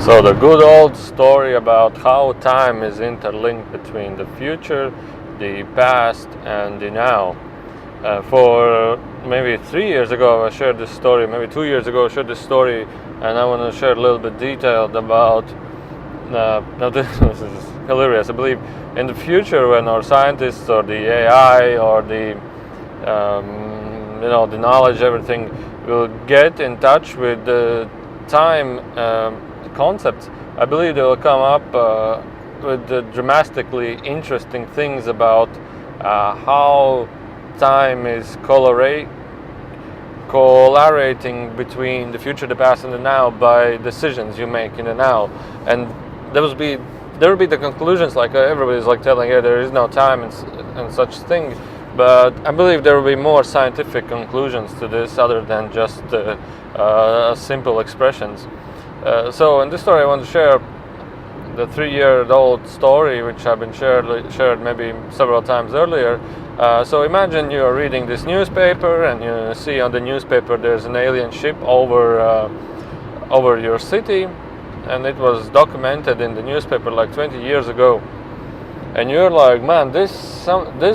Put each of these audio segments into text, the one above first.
So the good old story about how time is interlinked between the future, the past, and the now. For maybe 3 years ago, I shared this story. Maybe 2 years ago, I shared this story, and I want to share a little bit detailed about. Now this is hilarious. I believe in the future, when our scientists or the AI or the the knowledge, everything will get in touch with the time concepts. I believe they will come up with dramatically interesting things about how time is correlating between the future, the past, and the now by decisions you make in the now. And there will be the conclusions, like everybody's like telling, yeah, there is no time and such things. But I believe there will be more scientific conclusions to this other than just simple expressions. So in this story I want to share the 3-year-old story, which I've been shared maybe several times earlier. So imagine you are reading this newspaper and you see on the newspaper there's an alien ship over your city, and it was documented in the newspaper like 20 years ago. And you're like, man, this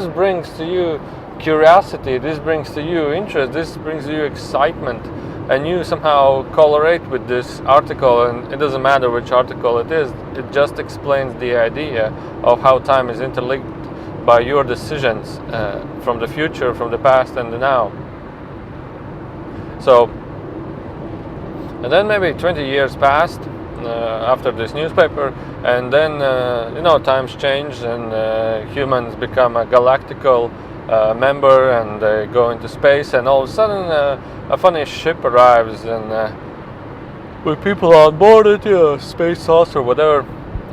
brings to you curiosity, this brings to you interest, this brings to you excitement, and you somehow correlate with this article, and it doesn't matter which article it is, it just explains the idea of how time is interlinked by your decisions from the future, from the past, and the now. So, and then maybe 20 years passed after this newspaper, and then times change, and humans become a galactical member, and they go into space, and all of a sudden a funny ship arrives, and with people on board it, space saucer or whatever,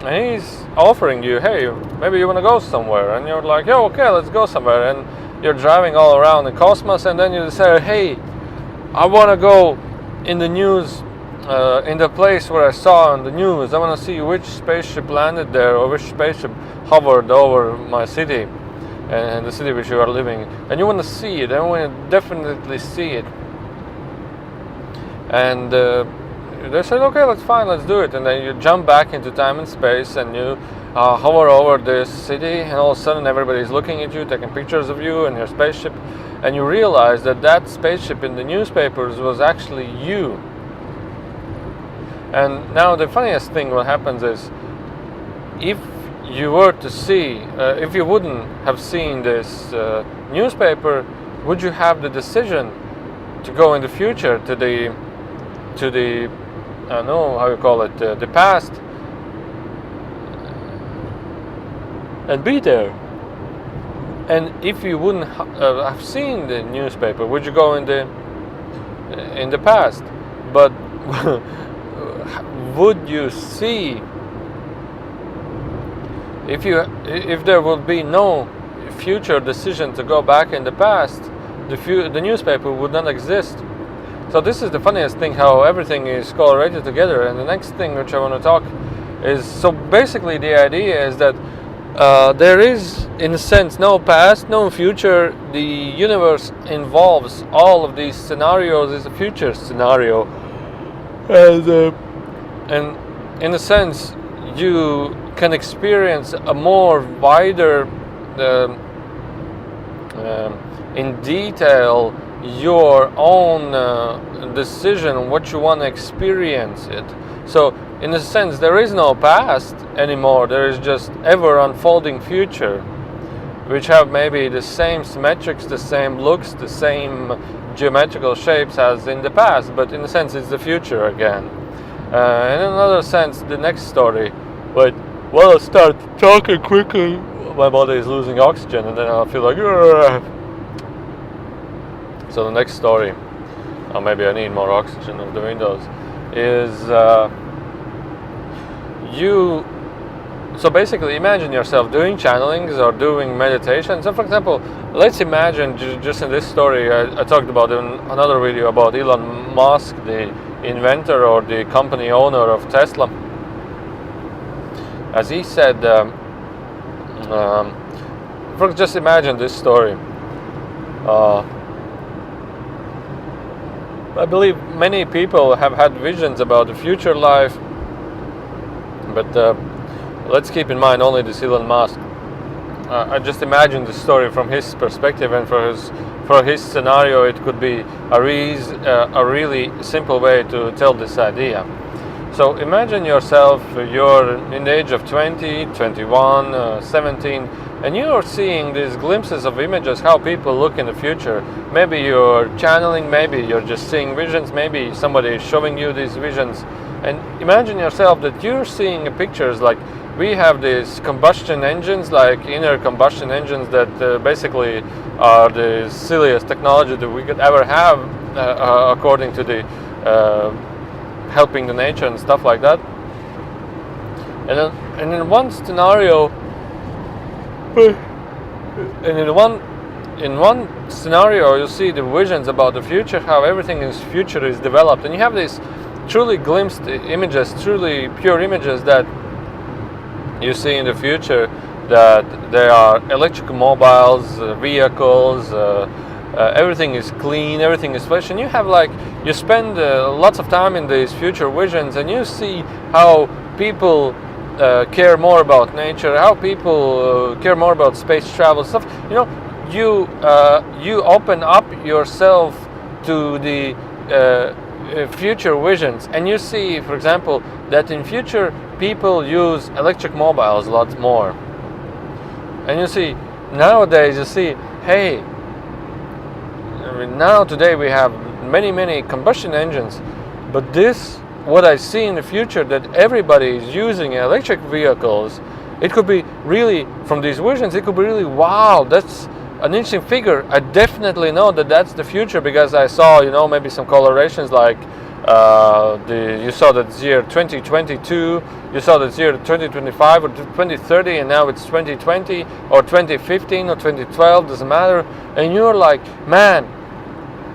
and he's offering you, hey, maybe you want to go somewhere, and you're like, yeah, okay, let's go somewhere, and you're driving all around the cosmos, and then you say, hey, I want to go in the news, in the place where I saw on the news. I want to see which spaceship landed there, or which spaceship hovered over my city and the city which you are living, and you want to see it, and you want to definitely see it. And they said, okay, that's fine, let's do it. And then you jump back into time and space, and you hover over this city, and all of a sudden everybody's looking at you, taking pictures of you and your spaceship, and you realize that spaceship in the newspapers was actually you. And now the funniest thing what happens is, if you were to see, if you wouldn't have seen this newspaper, would you have the decision to go in the future to the I don't know how you call it, the past, and be there? And if you wouldn't have seen the newspaper, would you go in the past? But would you see, if there would be no future decision to go back in the past, the newspaper would not exist. So this is the funniest thing, how everything is correlated together. And the next thing which I want to talk is, so basically the idea is that there is, in a sense, no past, no future. The universe involves all of these scenarios is a future scenario, and in a sense you can experience a more wider in detail your own decision what you want to experience it. So in a sense there is no past anymore, there is just ever unfolding future, which have maybe the same symmetrics, the same looks, the same geometrical shapes as in the past, but in a sense it's the future again. In another sense, the next story, but I'll start talking quickly, my body is losing oxygen, and then I'll feel like, Urgh. So the next story, or maybe I need more oxygen of the windows, is so basically imagine yourself doing channelings or doing meditation. So for example, let's imagine, just in this story I talked about in another video about Elon Musk, the inventor or the company owner of Tesla. As he said, just imagine this story. I believe many people have had visions about the future life, But let's keep in mind only this Elon Musk. I just imagine the story from his perspective, and for his scenario, it could be a really simple way to tell this idea. So imagine yourself, you're in the age of 20, 21, 17, and you're seeing these glimpses of images, how people look in the future. Maybe you're channeling, maybe you're just seeing visions, maybe somebody is showing you these visions. And imagine yourself that you're seeing pictures like we have these combustion engines, like inner combustion engines, that basically are the silliest technology that we could ever have, according to the helping the nature and stuff like that. And in one scenario, in one scenario, you see the visions about the future, how everything in future is developed, and you have these truly glimpsed images, truly pure images that you see in the future, that there are electric mobiles, vehicles, everything is clean, everything is fresh, and you spend lots of time in these future visions, and you see how people care more about nature, how people care more about space travel stuff. You open up yourself to the future visions, and you see, for example, that in future people use electric mobiles a lot more. And you see, nowadays you see, hey, now today we have many combustion engines, but what I see in the future, that everybody is using electric vehicles, it could be really, from these visions, it could be really, wow, that's an interesting figure. I definitely know that that's the future, because I saw, maybe some colorations like you saw that it's year 2022, you saw that it's year 2025 or 2030, and now it's 2020 or 2015 or 2012, doesn't matter. And you're like, man,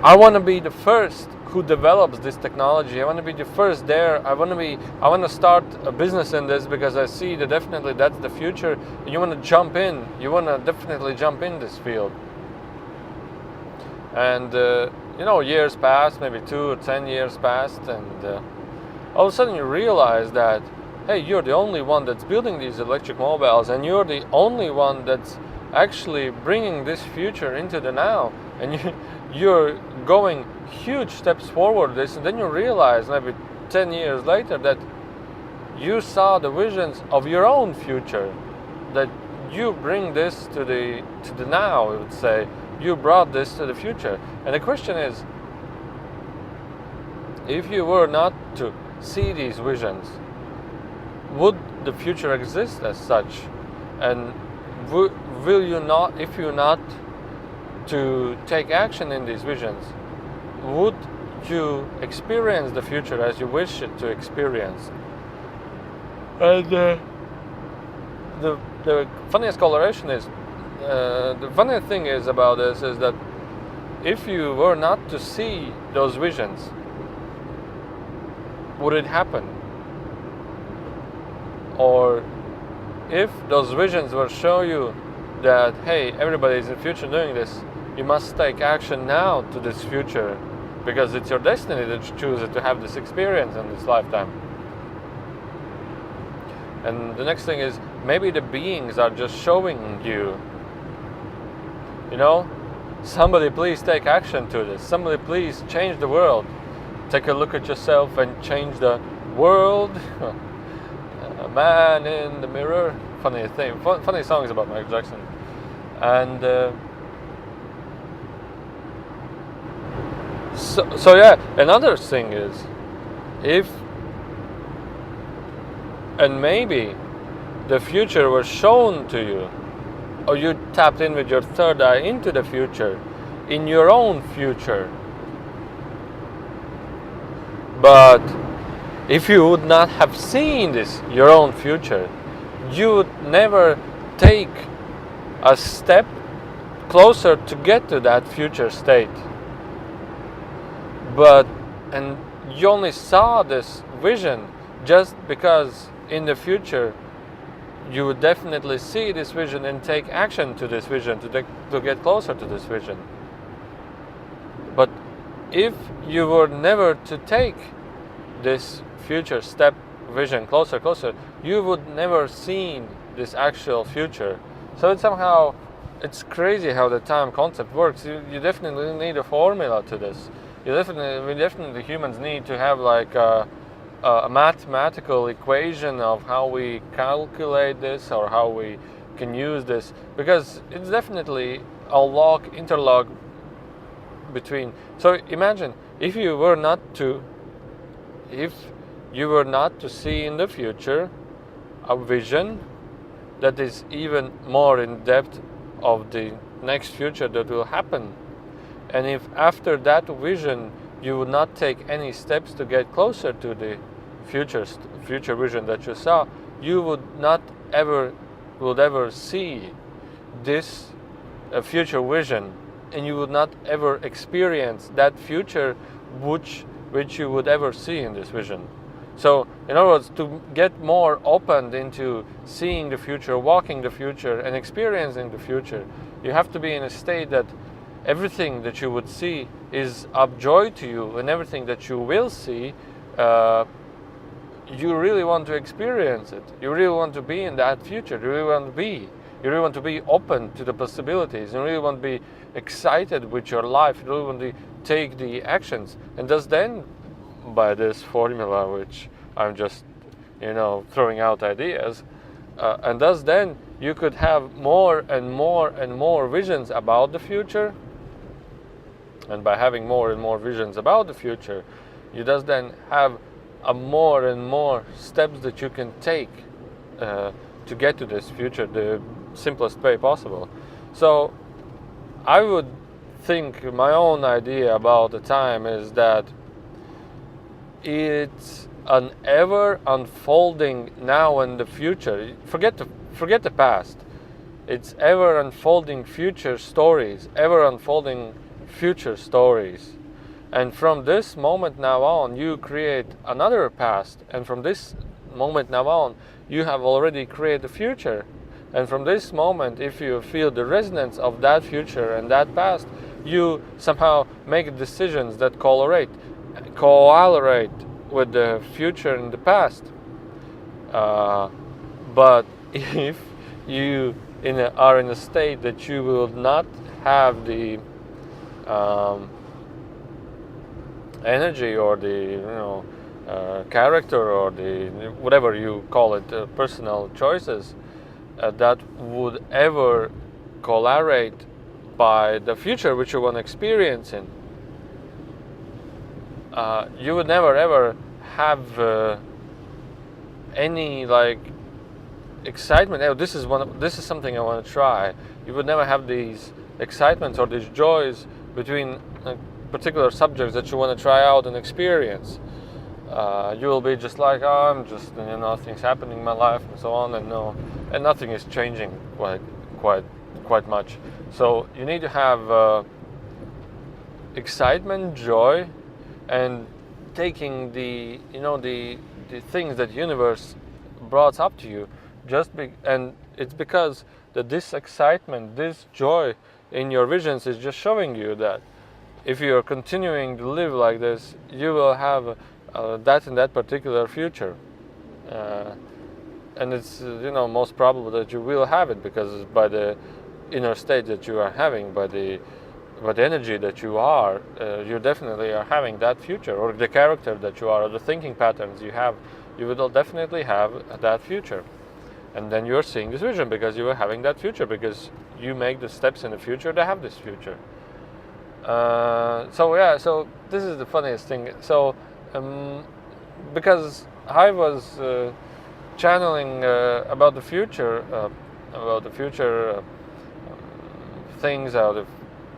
I want to be the first who develops this technology. I want to be the first there. I want to start a business in this, because I see that definitely that's the future. And you want to jump in. You want to definitely jump in this field. And years passed, maybe 2 or 10 years passed, and all of a sudden you realize that, hey, you're the only one that's building these electric mobiles, and you're the only one that's actually bringing this future into the now, and you're going huge steps forward this, and then you realize maybe 10 years later that you saw the visions of your own future, that you bring this to the now, I would say. You brought this to the future. And the question is, if you were not to see these visions, would the future exist as such? And will you not, if you're not to take action in these visions, would you experience the future as you wish it to experience? And the funniest coloration is, the funny thing is about this is that if you were not to see those visions, would it happen? Or if those visions will show you that, hey, everybody is in the future doing this, you must take action now to this future, because it's your destiny that you choose to have this experience in this lifetime. And the next thing is, maybe the beings are just showing you, somebody please take action to this. Somebody please change the world. Take a look at yourself and change the world. A man in the mirror. Funny thing. Funny songs about Michael Jackson. And so yeah, another thing is, and maybe the future was shown to you, or you tapped in with your third eye into the future, in your own future. But if you would not have seen this, your own future, you would never take a step closer to get to that future state. And you only saw this vision just because in the future you would definitely see this vision and take action to this vision, to get closer to this vision. But if you were never to take this future step vision closer, you would never seen this actual future. So it's crazy how the time concept works. You definitely need a formula to this. We definitely humans need to have like a mathematical equation of how we calculate this or how we can use this, because it's definitely a interlock between. So imagine if you were not to see in the future a vision that is even more in depth of the next future that will happen, and if after that vision you would not take any steps to get closer to the future vision that you saw, you would ever see this future vision, and you would not ever experience that future which you would ever see in this vision. So in other words, to get more opened into seeing the future, walking the future, and experiencing the future, you have to be in a state that everything that you would see is of joy to you, and everything that you will see, you really want to experience it. You really want to be in that future. You really want to be open to the possibilities. You really want to be excited with your life. You really want to take the actions. And thus then, by this formula, which I'm just, throwing out ideas, and thus then you could have more and more visions about the future. And by having more and more visions about the future, you thus then have more and more steps that you can take to get to this future the simplest way possible. So I would think my own idea about the time is that it's an ever unfolding now and the future. Forget the past. It's ever unfolding future stories, ever unfolding future stories. And from this moment now on, you create another past. And from this moment now on, you have already created a future. And from this moment, if you feel the resonance of that future and that past, you somehow make decisions that correlate with the future and the past. But if you are in a state that you will not have the energy or the character or the whatever you call it, personal choices that would ever correlate by the future which you want to experience in, you would never ever have any like excitement. Oh, this is something I want to try. You would never have these excitements or these joys between particular subjects that you want to try out and experience. You will be just like, oh, I'm just, nothing's happening in my life and so on, and nothing is changing quite much. So you need to have excitement, joy, and taking the things that the universe brought up to you. And it's because that this excitement, this joy in your visions is just showing you that if you are continuing to live like this, you will have that in that particular future, and it's most probable that you will have it, because by the inner state that you are having, by the energy that you are, you definitely are having that future, or the character that you are, or the thinking patterns you have, you will definitely have that future. And then you're seeing this vision because you are having that future, because you make the steps in the future to have this future. So this is the funniest thing. So because I was channeling about the future things, how the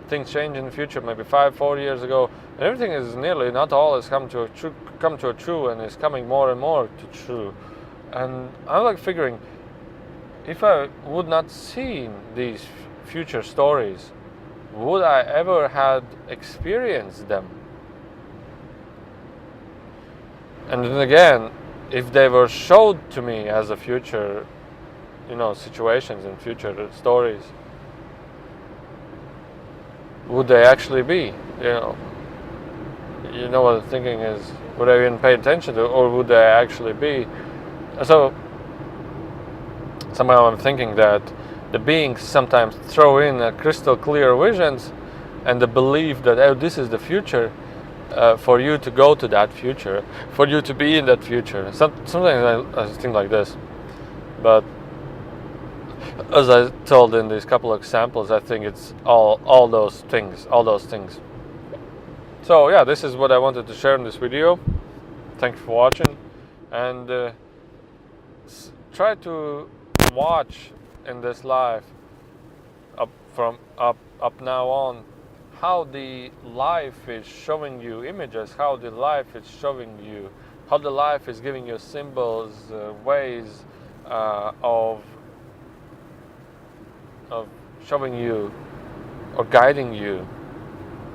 things change in the future, maybe 5-4 years ago, and everything is nearly, not all has come to a true, and is coming more and more to true. And I'm like figuring, if I would not seen these future stories, would I ever had experienced them? And then again, if they were showed to me as a future, situations and future stories, would they actually be? What the thinking is, would I even pay attention to, or would they actually be? So somehow I'm thinking that the beings sometimes throw in a crystal clear visions and the belief that, oh, this is the future, for you to go to that future, for you to be in that future. Sometimes I think like this, but as I told in these couple of examples, I think it's all those things. So yeah, this is what I wanted to share in this video. Thank you for watching, and try to watch in this life up now on how the life is showing you images, how the life is showing you, how the life is giving you symbols, ways of showing you or guiding you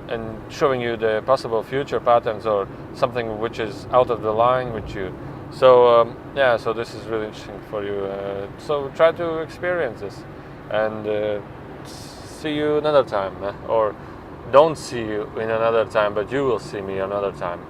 and showing you the possible future patterns or something which is out of the line with you. So yeah, so this is really interesting for you. So try to experience this, and see you another time, or don't see you in another time, but you will see me another time.